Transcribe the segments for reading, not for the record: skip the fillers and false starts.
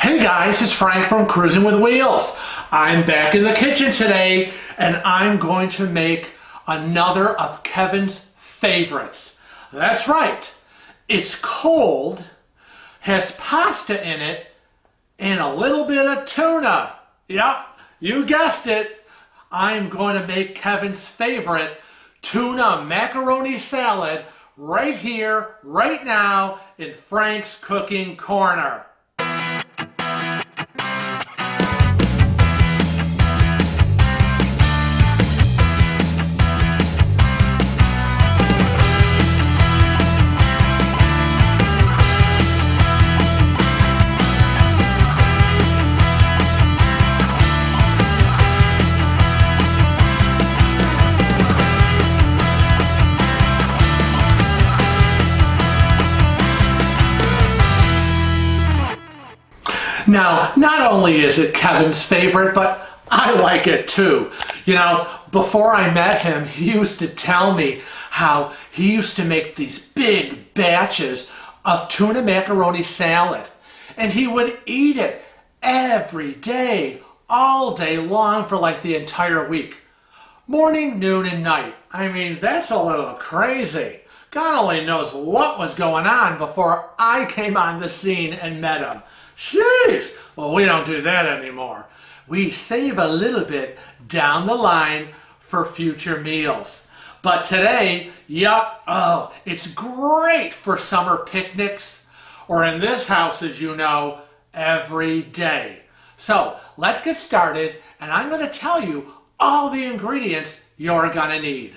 Hey guys, it's Frank from Cruising with Wheels. I'm back in the kitchen today and I'm going to make another of Kevin's favorites. That's right, it's cold, has pasta in it, and a little bit of tuna. Yep, you guessed it. I'm going to make Kevin's favorite tuna macaroni salad right here, right now in Frank's Cooking Corner. Now, not only is it Kevin's favorite, but I like it too. You know, before I met him, he used to tell me how he used to make these big batches of tuna macaroni salad. And he would eat it every day, all day long for like the entire week. Morning, noon, and night. I mean, that's a little crazy. God only knows what was going on before I came on the scene and met him. Jeez, well, we don't do that anymore. We save a little bit down the line for future meals. But today, it's great for summer picnics, or in this house, as you know, every day. So let's get started, and I'm going to tell you all the ingredients you're going to need.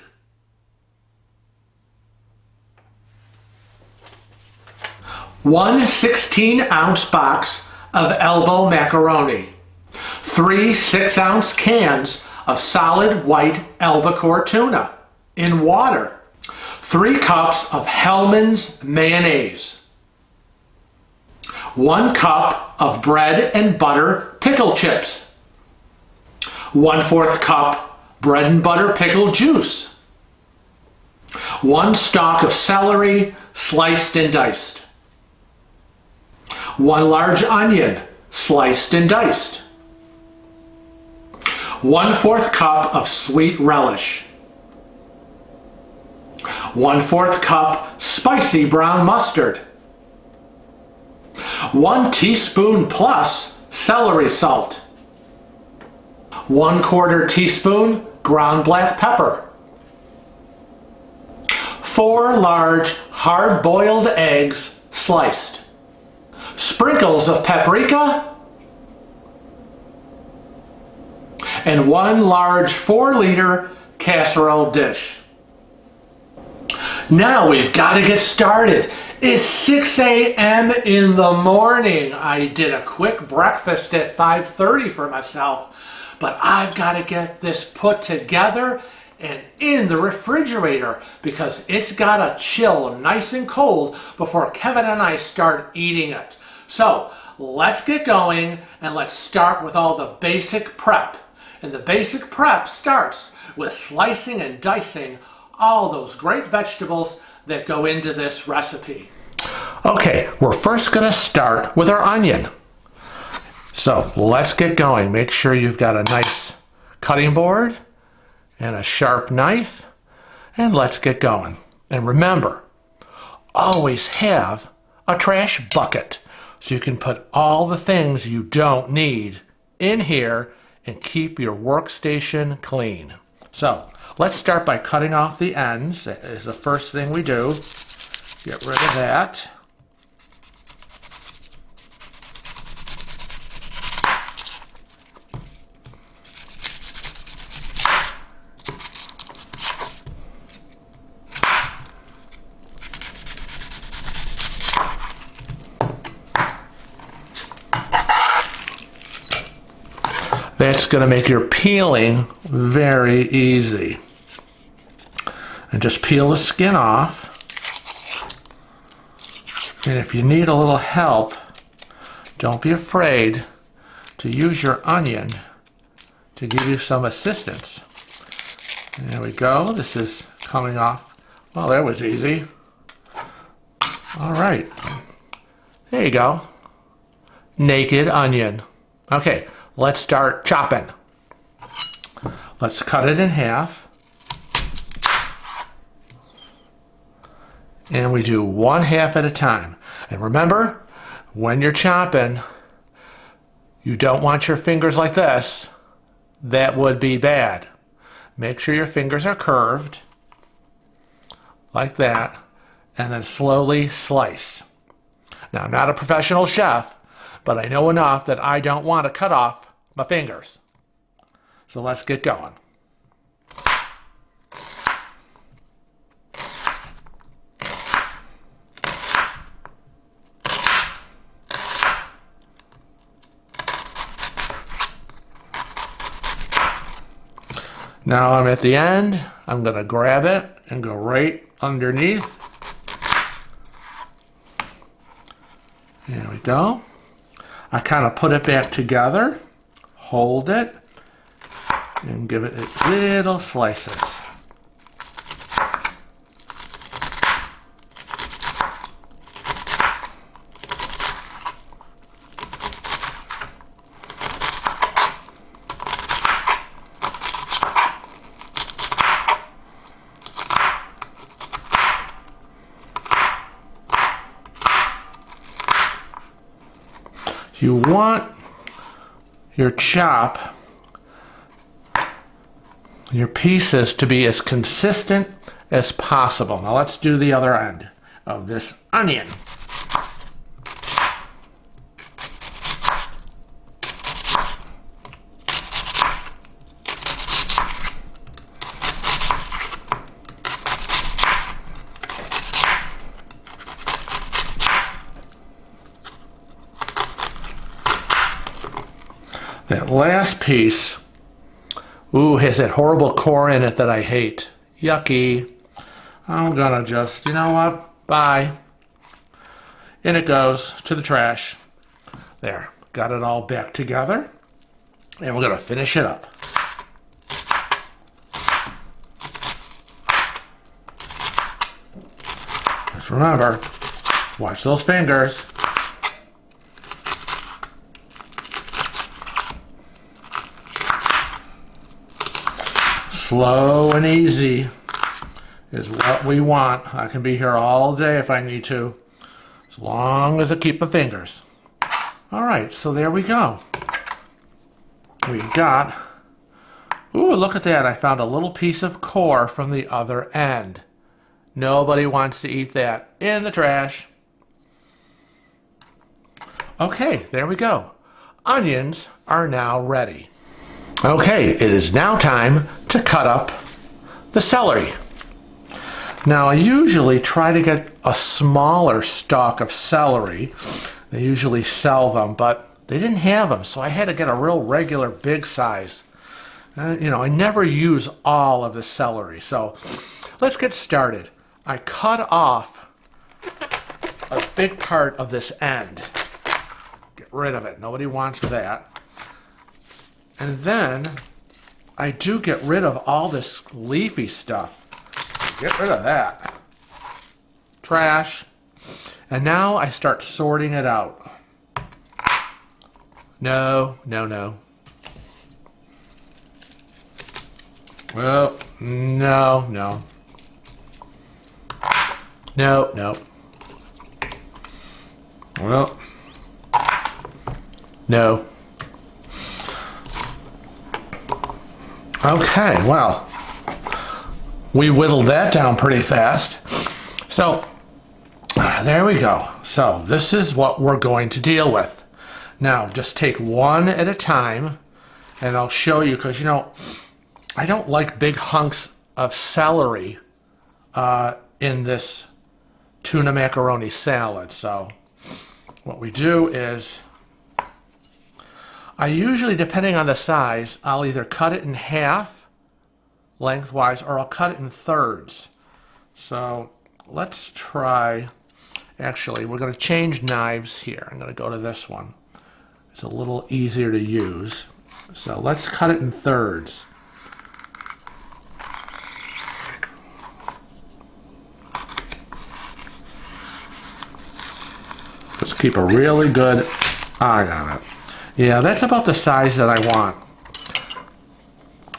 One 16-ounce box of elbow macaroni, 3 6-ounce cans of solid white albacore tuna in water, 3 cups of Hellmann's mayonnaise, 1 cup of bread and butter pickle chips, 1/4 cup bread and butter pickle juice, 1 stalk of celery sliced and diced, 1 large onion, sliced and diced. 1/4 cup of sweet relish. 1/4 cup spicy brown mustard. 1 teaspoon plus celery salt. 1/4 teaspoon ground black pepper. 4 large hard-boiled eggs sliced. Sprinkles of paprika, and 1 large 4-liter casserole dish. Now we've got to get started. It's 6 a.m. in the morning. I did a quick breakfast at 5:30 for myself, but I've got to get this put together and in the refrigerator because it's got to chill nice and cold before Kevin and I start eating it. So let's get going and let's start with all the basic prep. And the basic prep starts with slicing and dicing all those great vegetables that go into this recipe. Okay, we're first going to start with our onion. So let's get going. Make sure you've got a nice cutting board and a sharp knife, and let's get going. And remember, always have a trash bucket so you can put all the things you don't need in here and keep your workstation clean. So let's start by cutting off the ends. That is the first thing we do. Get rid of that. That's going to make your peeling very easy. And just peel the skin off. And if you need a little help, don't be afraid to use your onion to give you some assistance. There we go. This is coming off. Well, that was easy. All right. There you go. naked onion. Okay, let's start chopping. Let's cut it in half. And we do 1/2 at a time. And remember, when you're chopping, you don't want your fingers like this. That would be bad. Make sure your fingers are curved, like that, and then slowly slice. Now, I'm not a professional chef, but I know enough that I don't want to cut off my fingers. So let's get going. Now I'm at the end. I'm going to grab it and go right underneath. There we go. I kind of put it back together, hold it, and give it little slices. You want your pieces to be as consistent as possible. Now let's do the other end of this onion. That last piece, ooh, has that horrible core in it that I hate. Yucky. I'm gonna just, you know what? Bye. In it goes to the trash. There, got it all back together. And we're gonna finish it up. Just remember, watch those fingers. Slow and easy is what we want. I can be here all day if I need to, as long as I keep my fingers. All right, so there we go. We've got, ooh, look at that. I found a little piece of core from the other end. Nobody wants to eat that. In the trash. Okay, there we go. Onions are now ready. Okay, it is now time to cut up the celery. Now, I usually try to get a smaller stalk of celery. They usually sell them, but they didn't have them, so I had to get a real regular big size. You know, I never use all of the celery, so let's get started. I cut off a big part of this end. Get rid of it. Nobody wants that. And then I do get rid of all this leafy stuff. Get rid of that. Trash. And now I start sorting it out. No, no, no. Well, no, no. No, no. Well, no. Okay, well, we whittled that down pretty fast. So, there we go. So, this is what we're going to deal with. Now, just take one at a time, and I'll show you, because, you know, I don't like big hunks of celery in this tuna macaroni salad. So, what we do is, I usually, depending on the size, I'll either cut it in half lengthwise or I'll cut it in thirds. So let's try, actually, we're going to change knives here. I'm going to go to this one. It's a little easier to use. So let's cut it in thirds. Let's keep a really good I got it. Yeah, that's about the size that I want.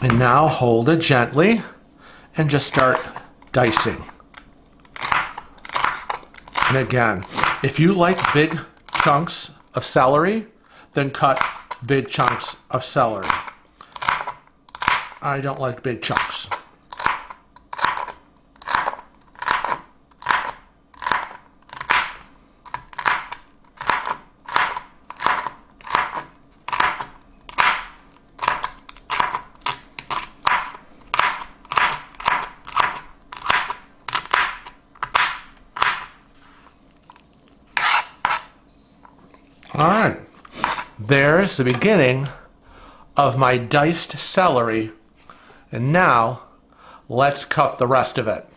And now hold it gently and just start dicing. And again, if you like big chunks of celery, then cut big chunks of celery. I don't like big chunks. All right, there's the beginning of my diced celery, and now let's cut the rest of it.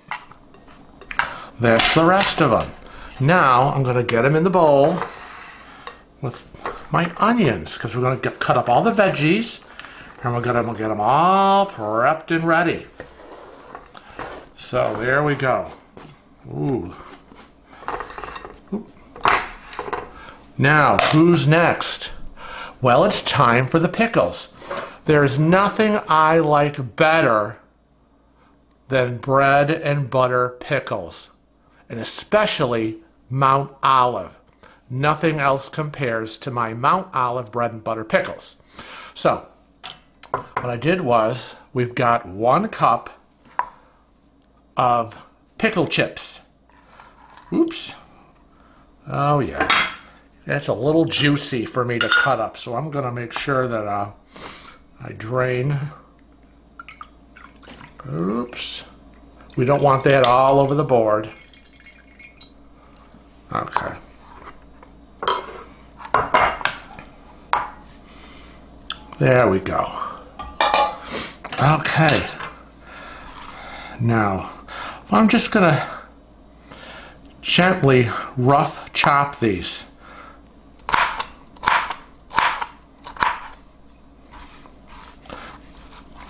That's the rest of them. Now I'm going to get them in the bowl with my onions, because we're going to cut up all the veggies, and we're going to get them all prepped and ready. So there we go. Ooh. Now, who's next? Well, it's time for the pickles. There's nothing I like better than bread and butter pickles, and especially Mount Olive. Nothing else compares to my Mount Olive bread and butter pickles. So, what I did was, we've got 1 cup of pickle chips. Oops. Oh, yeah. That's a little juicy for me to cut up, so I'm going to make sure that I drain. Oops. We don't want that all over the board. Okay. There we go. Okay. Now, I'm just going to gently rough chop these.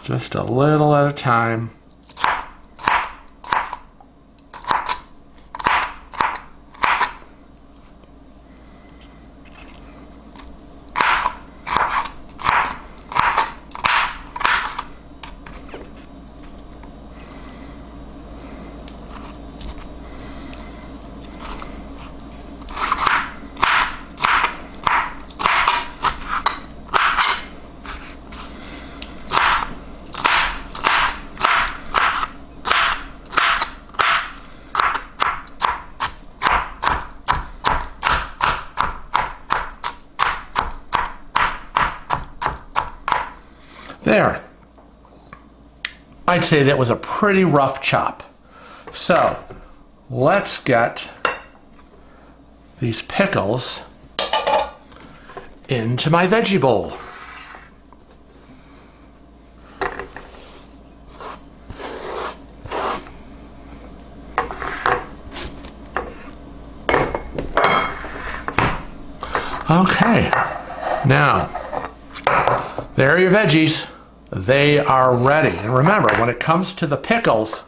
Just a little at a time. There. I'd say that was a pretty rough chop. So, let's get these pickles into my veggie bowl. Okay, now, there are your veggies. They are ready. And remember, when it comes to the pickles,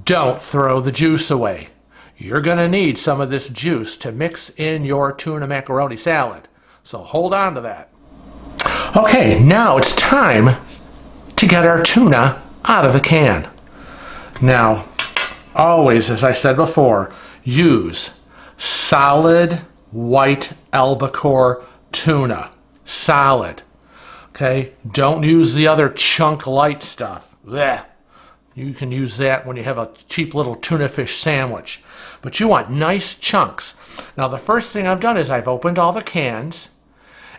don't throw the juice away. You're going to need some of this juice to mix in your tuna macaroni salad. So hold on to that. Okay, now it's time to get our tuna out of the can. Now, always, as I said before, use solid white albacore tuna. Solid. Okay, don't use the other chunk light stuff. Blech. You can use that when you have a cheap little tuna fish sandwich. But you want nice chunks. Now the first thing I've done is I've opened all the cans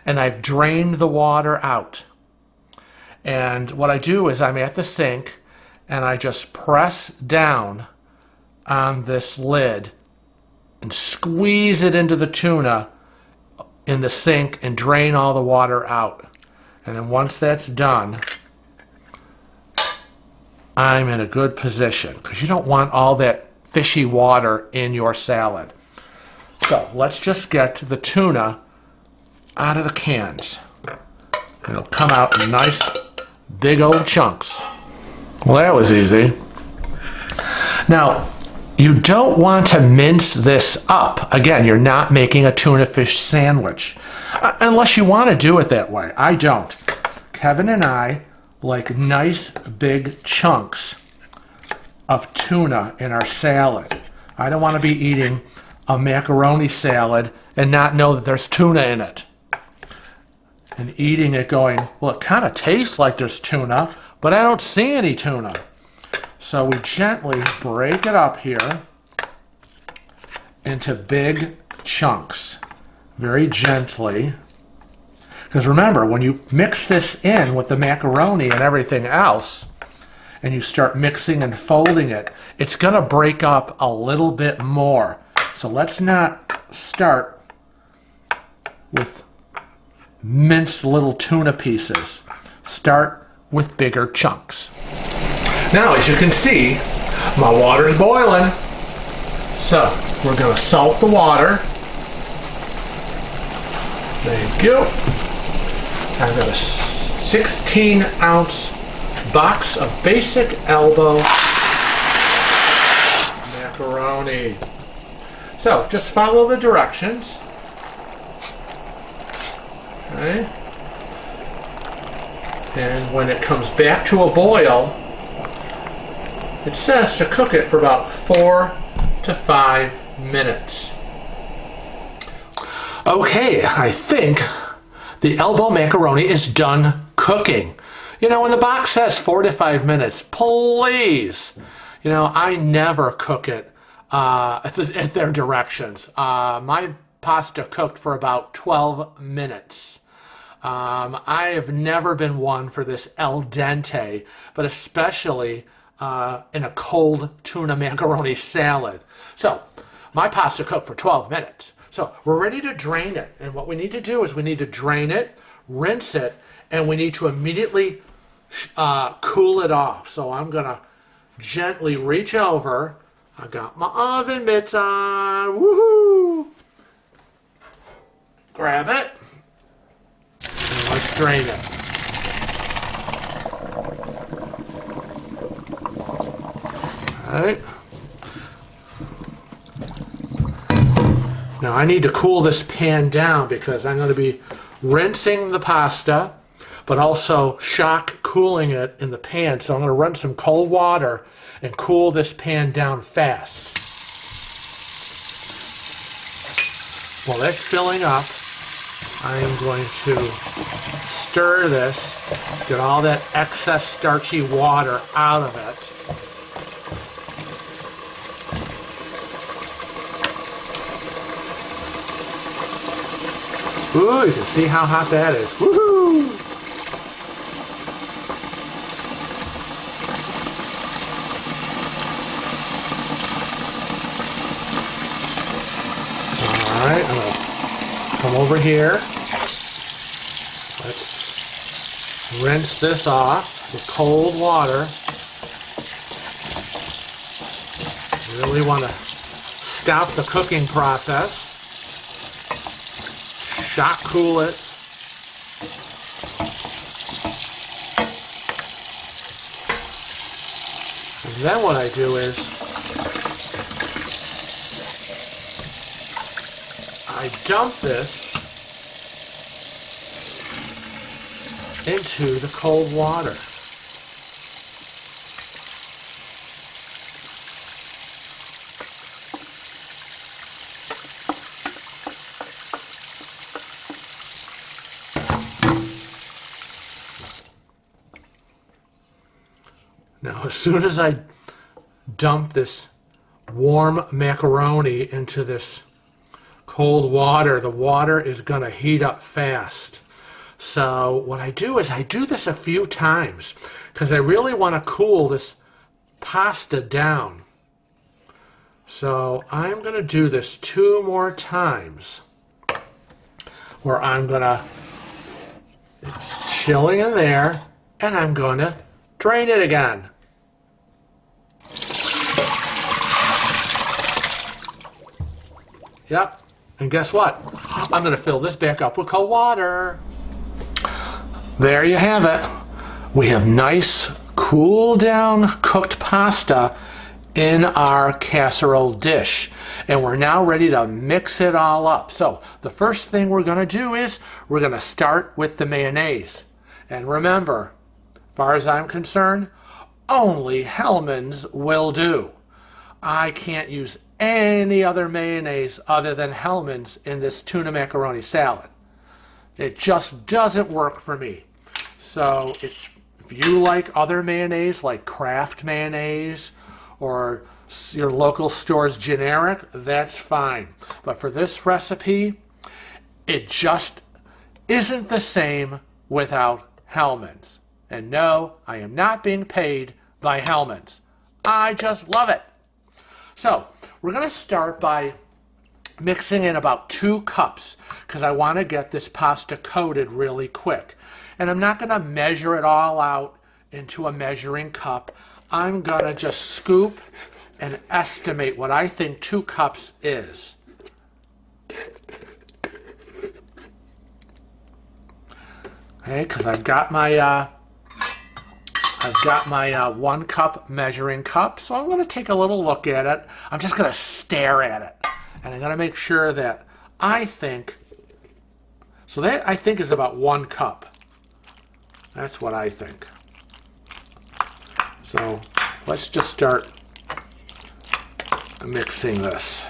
and I've drained the water out. And what I do is I'm at the sink and I just press down on this lid and squeeze it into the tuna in the sink and drain all the water out. And then once that's done, I'm in a good position because you don't want all that fishy water in your salad. So let's just get the tuna out of the cans. It'll come out in nice big old chunks. Well, that was easy. Now, You don't want to mince this up. Again, you're not making a tuna fish sandwich. Unless you want to do it that way. I don't. Kevin and I like nice big chunks of tuna in our salad. I don't want to be eating a macaroni salad and not know that there's tuna in it. And eating it going, well, it kind of tastes like there's tuna, but I don't see any tuna. So we gently break it up here into big chunks, very gently. Because remember, when you mix this in with the macaroni and everything else, and you start mixing and folding it, it's going to break up a little bit more. So let's not start with minced little tuna pieces. Start with bigger chunks. Now, as you can see, my water is boiling. So we're going to salt the water. Thank you. I've got a 16-ounce box of basic elbow macaroni. So just follow the directions. Okay. And when it comes back to a boil, it says to cook it for about 4 to 5 minutes. Okay, I think the elbow macaroni is done cooking. You know, when the box says 4 to 5 minutes, please. You know, I never cook it at their directions. My pasta cooked for about 12 minutes. I have never been one for this al dente, but especially in a cold tuna macaroni salad. So, my pasta cooked for 12 minutes. So, we're ready to drain it. And what we need to do is we need to drain it, rinse it, and we need to immediately cool it off. So, I'm going to gently reach over. I got my oven mitts on. Woohoo! Grab it. And let's drain it. All right. Now I need to cool this pan down because I'm going to be rinsing the pasta, but also shock cooling it in the pan. So I'm going to run some cold water and cool this pan down fast. While that's filling up, I am going to stir this, get all that excess starchy water out of it. Ooh, you can see how hot that is. Woohoo! Alright, I'm going to come over here. Let's rinse this off with cold water. You really want to stop the cooking process. Shock cool it. And then what I do is I dump this into the cold water. Now, as soon as I dump this warm macaroni into this cold water, the water is going to heat up fast. So what I do is I do this a few times because I really want to cool this pasta down. So I'm going to do this 2 more times where I'm going to, it's chilling in there, and I'm going to drain it again. Yep. And guess what? I'm going to fill this back up with cold water. There you have it. We have nice, cool down cooked pasta in our casserole dish. And we're now ready to mix it all up. So the first thing we're going to do is we're going to start with the mayonnaise. And remember, as far as I'm concerned, only Hellmann's will do. I can't use any other mayonnaise other than Hellmann's in this tuna macaroni salad. It just doesn't work for me. So if you like other mayonnaise, like Kraft mayonnaise or your local store's generic, that's fine. But for this recipe, it just isn't the same without Hellmann's. And no, I am not being paid by Hellmann's. I just love it. So we're going to start by mixing in about 2 cups because I want to get this pasta coated really quick. And I'm not going to measure it all out into a measuring cup. I'm going to just scoop and estimate what I think 2 cups is. Okay, because I've got my 1 cup measuring cup, so I'm going to take a little look at it. I'm just going to stare at it, and I'm going to make sure that I think is about 1 cup. That's what I think. So let's just start mixing this.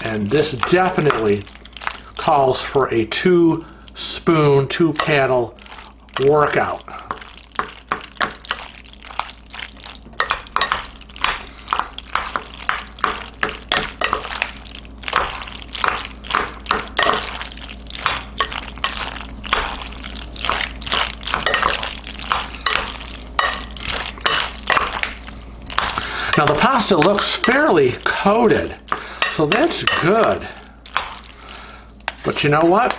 And this definitely calls for a 2-spoon, 2-paddle workout. Now the pasta looks fairly coated, so that's good. But you know what?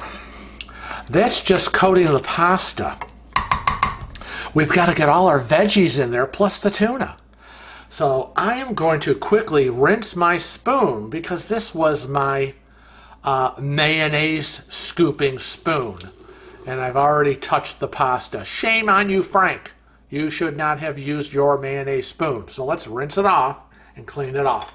That's just coating the pasta. We've got to get all our veggies in there, plus the tuna. So I am going to quickly rinse my spoon because this was my mayonnaise scooping spoon. And I've already touched the pasta. Shame on you, Frank. You should not have used your mayonnaise spoon. So let's rinse it off and clean it off.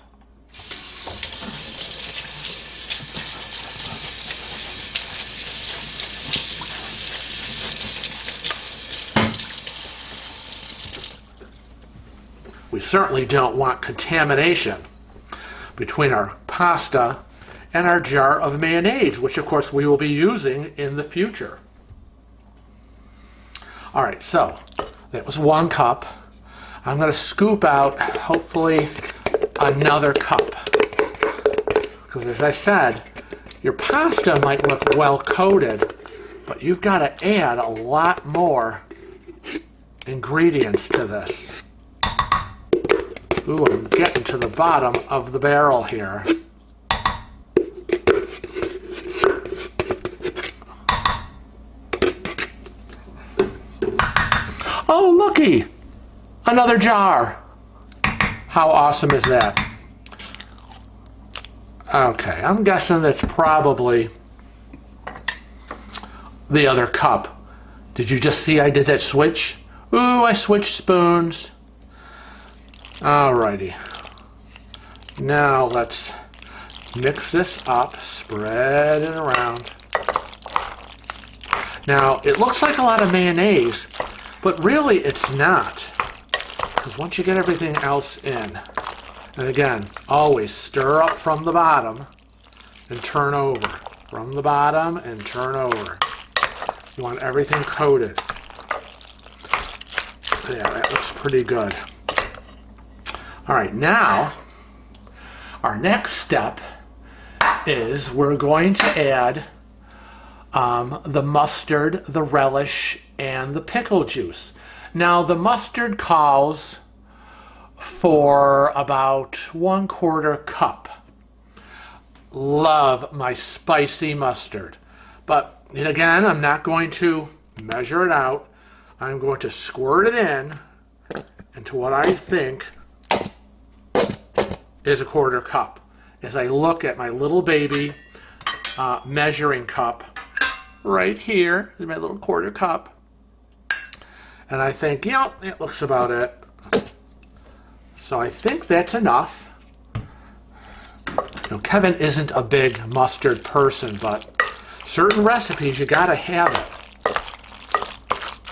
We certainly don't want contamination between our pasta and our jar of mayonnaise, which of course we will be using in the future. All right, so that was 1 cup. I'm going to scoop out, hopefully, another cup. Because as I said, your pasta might look well coated, but you've got to add a lot more ingredients to this. Ooh, I'm getting to the bottom of the barrel here. Oh, looky! Another jar! How awesome is that? Okay, I'm guessing that's probably the other cup. Did you just see I did that switch? Ooh, I switched spoons. Alrighty. Now let's mix this up, spread it around. Now, it looks like a lot of mayonnaise, but really it's not. Because once you get everything else in, and again, always stir up from the bottom and turn over. From the bottom and turn over. You want everything coated. Yeah, that looks pretty good. All right, now our next step is we're going to add the mustard, the relish, and the pickle juice. Now the mustard calls for about 1/4 cup. Love my spicy mustard. But again, I'm not going to measure it out. I'm going to squirt it in into what I think is 1/4 cup. As I look at my little baby measuring cup right here, is my little 1/4 cup. And I think, yeah, it looks about it. So I think that's enough. Now, Kevin isn't a big mustard person, but certain recipes, you gotta have it.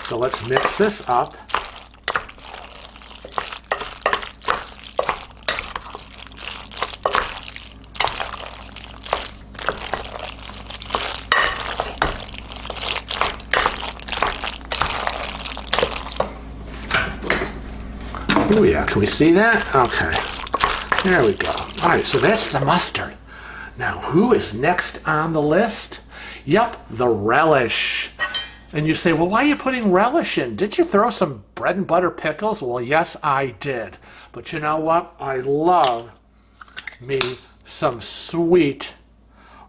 So let's mix this up. Oh yeah, can we see that? Okay, there we go. All right, so that's the mustard. Now, who is next on the list? Yep, the relish. And you say, well, why are you putting relish in? Did you throw some bread and butter pickles? Well, yes, I did. But you know what? I love me some sweet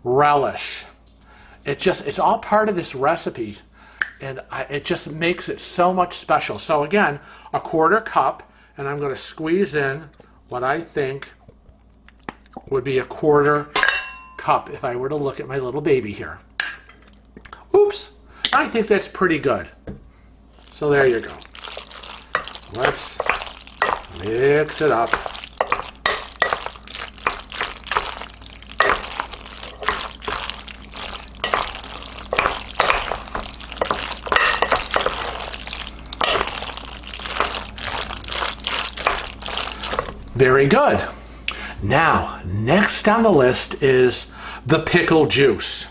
relish. It's all part of this recipe, and it just makes it so much special. So again, a 1/4 cup. And I'm going to squeeze in what I think would be a 1/4 cup if I were to look at my little baby here. Oops, I think that's pretty good. So there you go. Let's mix it up. Very good. Now, next on the list is the pickle juice.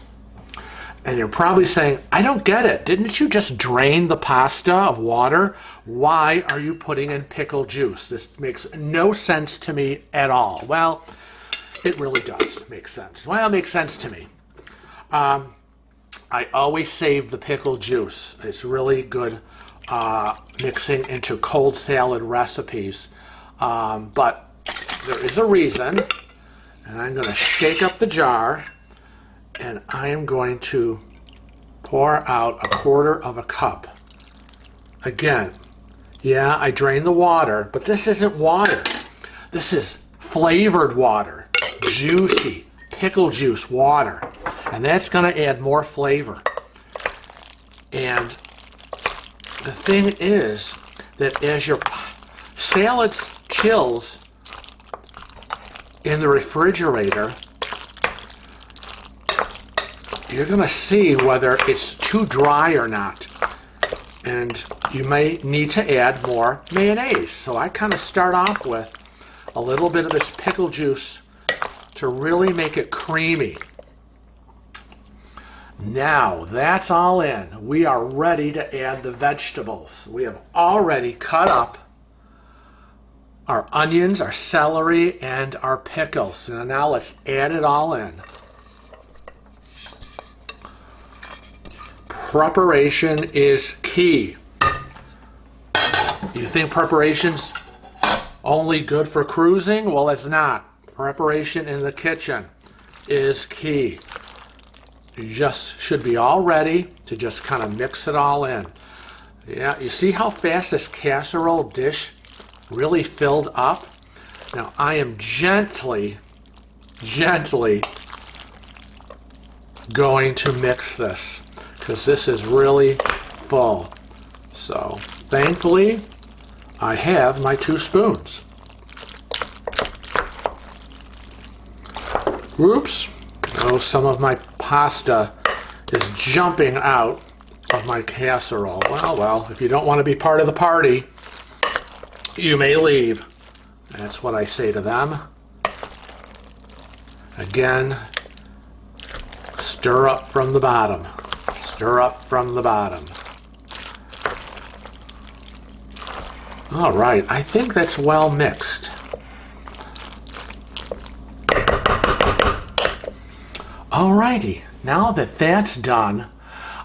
And you're probably saying, I don't get it. Didn't you just drain the pasta of water? Why are you putting in pickle juice? This makes no sense to me at all. Well, it really does make sense. Well, it makes sense to me. I always save the pickle juice. It's really good mixing into cold salad recipes. But there is a reason, and I'm going to shake up the jar, and I am going to pour out a 1/4 cup. Again, yeah, I drained the water, but this isn't water. This is flavored water, juicy pickle juice water, and that's going to add more flavor. And the thing is that as your salad chills in the refrigerator, you're going to see whether it's too dry or not. And you may need to add more mayonnaise. So I kind of start off with a little bit of this pickle juice to really make it creamy. Now that's all in. We are ready to add the vegetables. We have already cut up our onions, our celery, and our pickles. Now let's add it all in. Preparation is key. You think preparation's only good for cruising? Well, it's not. Preparation in the kitchen is key. You just should be all ready to just kind of mix it all in. Yeah, you see how fast this casserole dish really filled up? Now I am gently going to mix this because this is really full. So thankfully I have my 2 spoons. Oops. Oh, some of my pasta is jumping out of my casserole. Well, if you don't want to be part of the party, you may leave. That's what I say to them. Again, stir up from the bottom. Stir up from the bottom. All right, I think that's well mixed. Alrighty, now that that's done,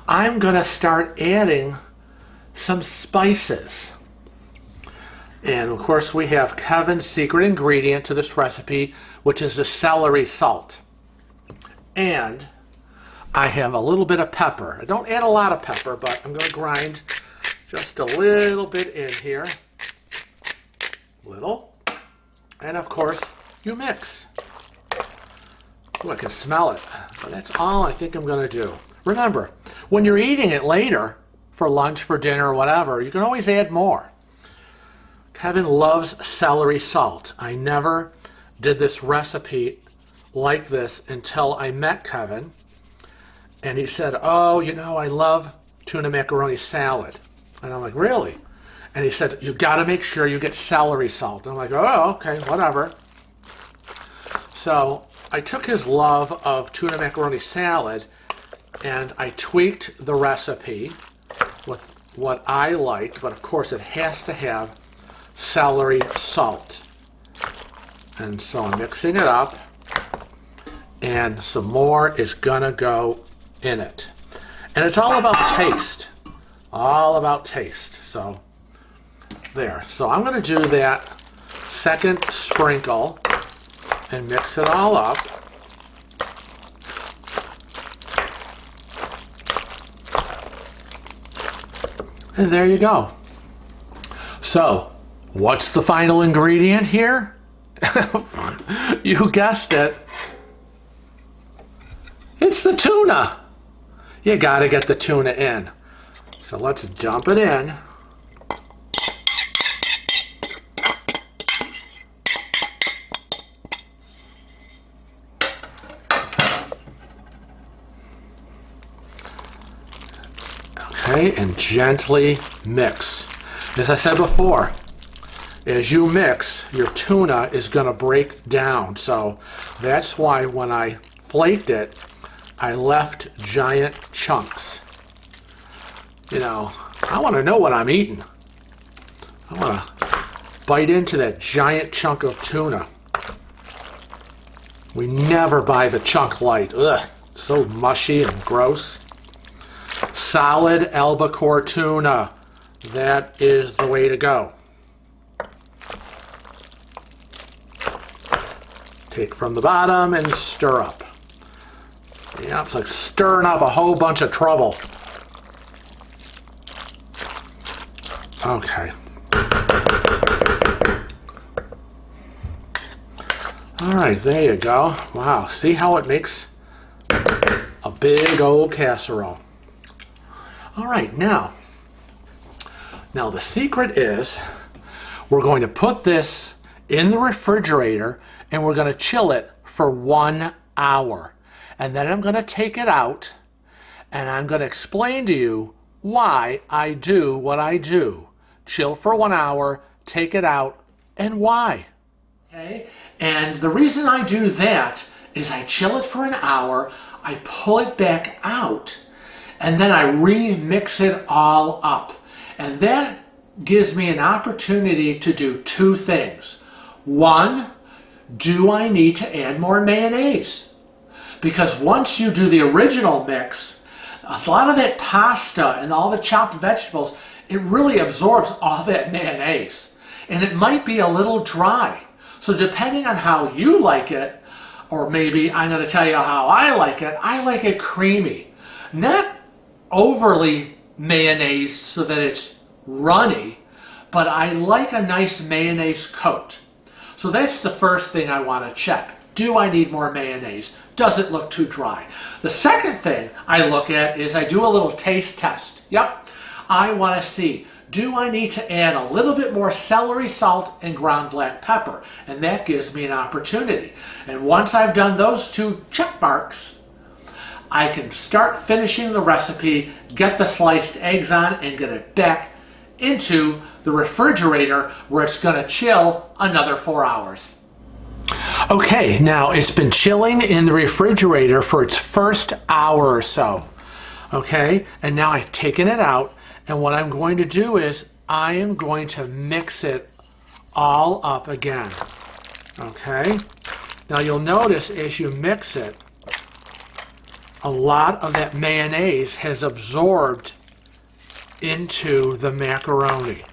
I'm going to start adding some spices. And of course we have Kevin's secret ingredient to this recipe, which is the celery salt. And I have a little bit of pepper. I don't add a lot of pepper, but I'm going to grind just a little bit in here. Little. And of course, you mix. Oh, I can smell it. But that's all I think I'm going to do. Remember, when you're eating it later, for lunch, for dinner, or whatever, you can always add more. Kevin loves celery salt. I never did this recipe like this until I met Kevin. And he said, oh, you know, I love tuna macaroni salad. And I'm like, really? And he said, you got to make sure you get celery salt. And I'm like, oh, okay, whatever. So I took his love of tuna macaroni salad and I tweaked the recipe with what I liked, but of course it has to have celery salt. And so I'm mixing it up, and some more is gonna go in it. And it's all about taste. All about taste. So there. So I'm gonna do that second sprinkle and mix it all up. And there you go. So, what's the final ingredient here? You guessed it. It's the tuna. You gotta get the tuna in. So let's dump it in. Okay, and gently mix. As I said before, as you mix, your tuna is going to break down. So that's why when I flaked it, I left giant chunks. You know, I want to know what I'm eating. I want to bite into that giant chunk of tuna. We never buy the chunk light. Ugh, so mushy and gross. Solid albacore tuna. That is the way to go. Take from the bottom and stir up. Yeah, it's like stirring up a whole bunch of trouble. Okay. All right, there you go. Wow, see how it makes a big old casserole. All right, now the secret is we're going to put this in the refrigerator and we're going to chill it for 1 hour. And then I'm going to take it out and I'm going to explain to you why I do what I do. Chill for 1 hour, take it out, and why. Okay? And the reason I do that is I chill it for an hour, I pull it back out, and then I remix it all up. And that gives me an opportunity to do two things. One, do I need to add more mayonnaise? Because once you do the original mix, a lot of that pasta and all the chopped vegetables, it really absorbs all that mayonnaise. And it might be a little dry. So depending on how you like it, or maybe I'm going to tell you how I like it creamy. Not overly mayonnaise so that it's runny, but I like a nice mayonnaise coat. So that's the first thing I want to check. Do I need more mayonnaise? Does it look too dry? The second thing I look at is I do a little taste test. Yep, I want to see, do I need to add a little bit more celery salt and ground black pepper? And that gives me an opportunity. And once I've done those two check marks, I can start finishing the recipe, get the sliced eggs on, and get it back into the refrigerator where it's going to chill another 4 hours. Okay, now it's been chilling in the refrigerator for its first hour or so. Okay, and now I've taken it out, and what I'm going to do is I am going to mix it all up again. Okay, now you'll notice as you mix it, a lot of that mayonnaise has absorbed into the macaroni.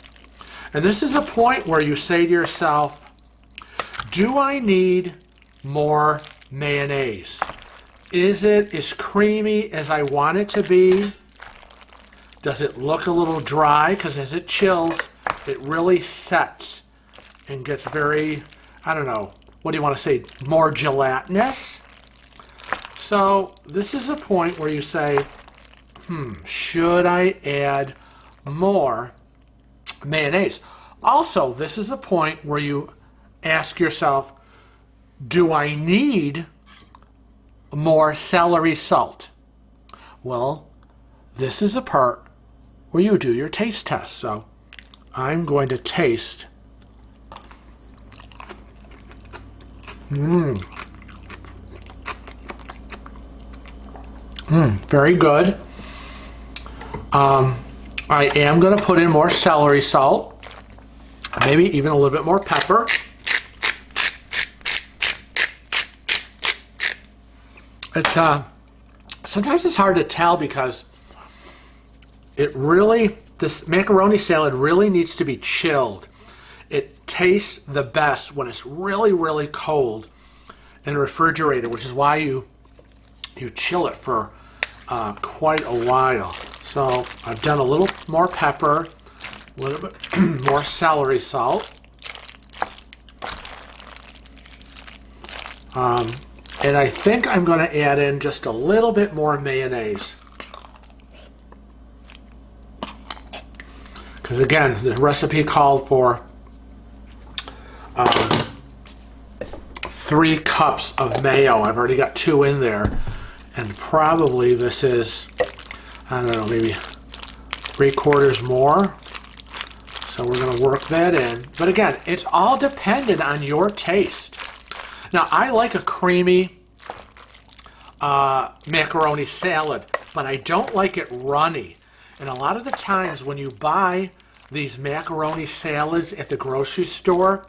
And this is a point where you say to yourself, do I need more mayonnaise? Is it as creamy as I want it to be? Does it look a little dry? Because as it chills, it really sets and gets very, I don't know, what do you want to say, more gelatinous? So this is a point where you say, should I add more mayonnaise? Also, this is a point where you ask yourself, do I need more celery salt? Well, this is a part where you do your taste test. So I'm going to taste. Very good. I am going to put in more celery salt, maybe even a little bit more pepper. Sometimes it's hard to tell because this macaroni salad really needs to be chilled. It tastes the best when it's really, really cold in a refrigerator, which is why you chill it for quite a while. So I've done a little more pepper, a little bit more celery salt. And I think I'm going to add in just a little bit more mayonnaise. Because again, the recipe called for 3 cups of mayo. I've already got 2 in there. And probably this is, I don't know, maybe 3/4 more. So we're going to work that in. But again, it's all dependent on your taste. Now, I like a creamy macaroni salad, but I don't like it runny. And a lot of the times when you buy these macaroni salads at the grocery store,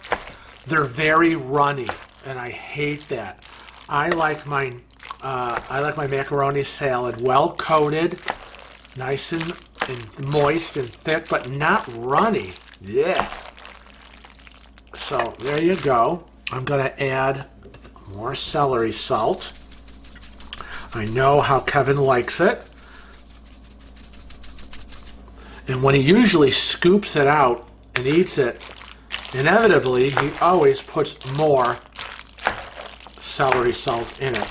they're very runny, and I hate that. I like my macaroni salad well coated, nice and moist and thick, but not runny. Yeah. So there you go. I'm going to add more celery salt. I know how Kevin likes it. And when he usually scoops it out and eats it, inevitably he always puts more celery salt in it.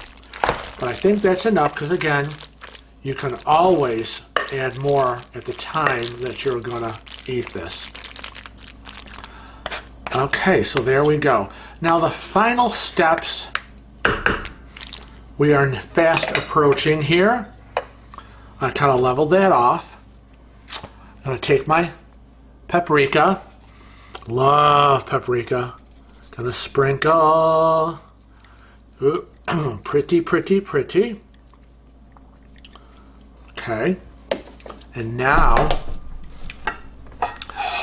But I think that's enough because, again, you can always add more at the time that you're going to eat this. Okay, so there we go. Now the final steps, we are fast approaching here. I kind of leveled that off. I'm going to take my paprika. Love paprika. Going to sprinkle. Ooh, pretty, pretty, pretty. Okay. And now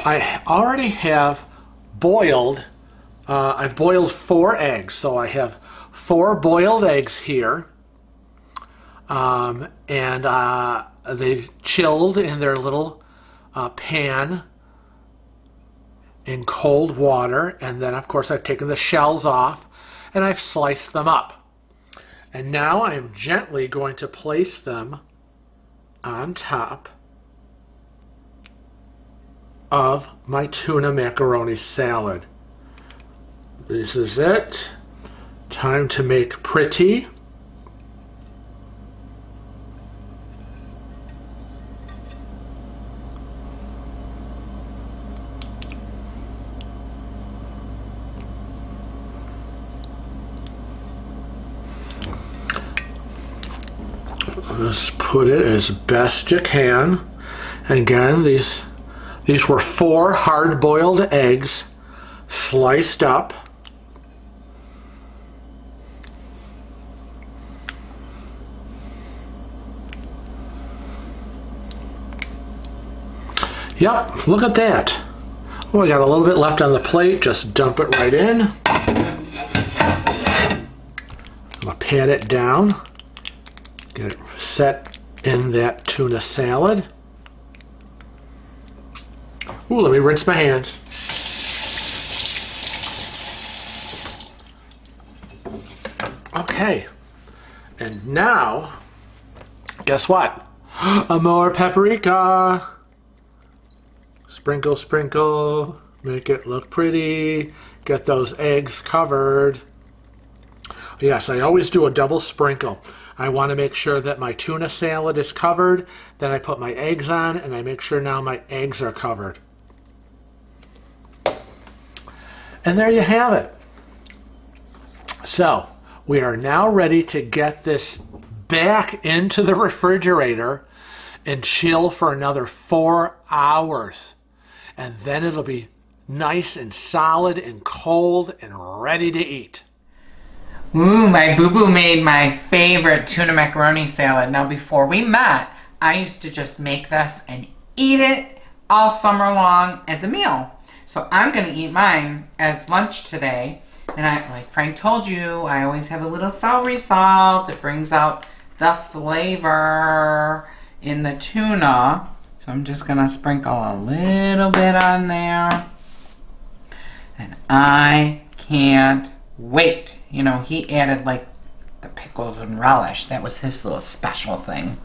I already have boiled. I've boiled 4 eggs, so I have 4 boiled eggs here, and they chilled in their little pan in cold water, and then of course I've taken the shells off and I've sliced them up. And now I am gently going to place them on top of my tuna macaroni salad. This is it. Time to make pretty. Just put it as best you can. And again, these were 4 hard-boiled eggs sliced up. Yep, look at that. Oh, I got a little bit left on the plate. Just dump it right in. I'm going to pat it down. Get it set in that tuna salad. Ooh, let me rinse my hands. Okay. And now, guess what? More paprika. Sprinkle, sprinkle. Make it look pretty. Get those eggs covered. Yes, I always do a double sprinkle. I want to make sure that my tuna salad is covered. Then I put my eggs on, and I make sure now my eggs are covered. And there you have it. So we are now ready to get this back into the refrigerator and chill for another 4 hours. And then it'll be nice and solid and cold and ready to eat. Ooh, my boo-boo made my favorite tuna macaroni salad. Now, before we met, I used to just make this and eat it all summer long as a meal. So I'm going to eat mine as lunch today. And like Frank told you, I always have a little celery salt. It brings out the flavor in the tuna. So I'm just going to sprinkle a little bit on there. And I can't wait. You know, he added like the pickles and relish. That was his little special thing.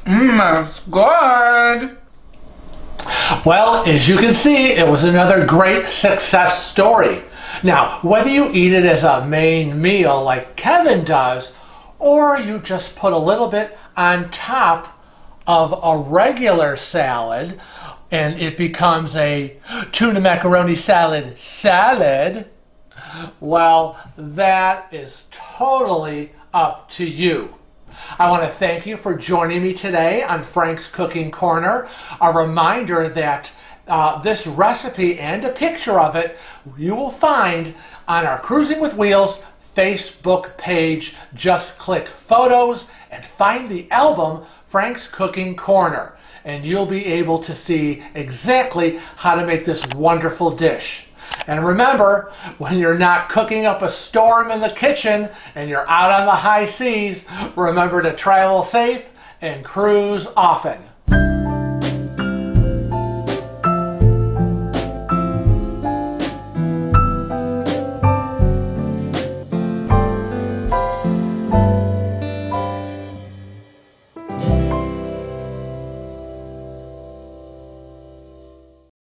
That's good. Well, as you can see, it was another great success story. Now, whether you eat it as a main meal like Kevin does, or you just put a little bit on top of a regular salad, and it becomes a tuna macaroni salad, well, that is totally up to you. I want to thank you for joining me today on Frank's Cooking Corner. A reminder that this recipe and a picture of it you will find on our Cruising with Wheels Facebook page. Just click photos and find the album Frank's Cooking Corner, and you'll be able to see exactly how to make this wonderful dish. And remember, when you're not cooking up a storm in the kitchen and you're out on the high seas, remember to travel safe and cruise often.